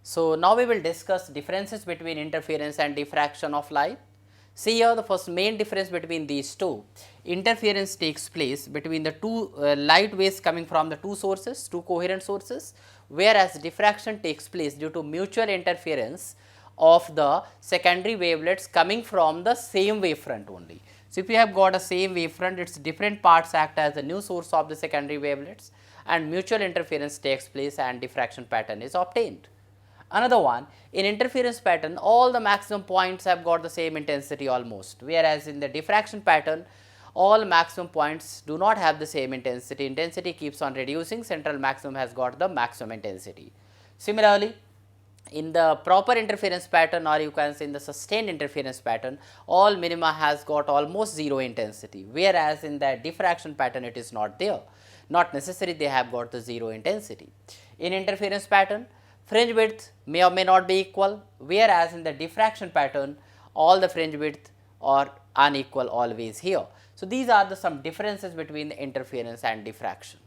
So, now we will discuss differences between interference and diffraction of light. See here, the first main difference between these two, interference takes place between the two light waves coming from the two sources, two coherent sources, whereas diffraction takes place due to mutual interference of the secondary wavelets coming from the same wavefront only. So, if you have got a same wavefront, its different parts act as the new source of the secondary wavelets and mutual interference takes place and diffraction pattern is obtained. Another one, in interference pattern, all the maximum points have got the same intensity almost, whereas in the diffraction pattern, all maximum points do not have the same intensity. Intensity keeps on reducing, central maximum has got the maximum intensity. Similarly, in the proper interference pattern, or you can say in the sustained interference pattern, all minima has got almost 0 intensity, whereas in the diffraction pattern it is not there, not necessary they have got the 0 intensity. In interference pattern, fringe width may or may not be equal, whereas in the diffraction pattern all the fringe width are unequal always here. So, these are the some differences between the interference and diffraction.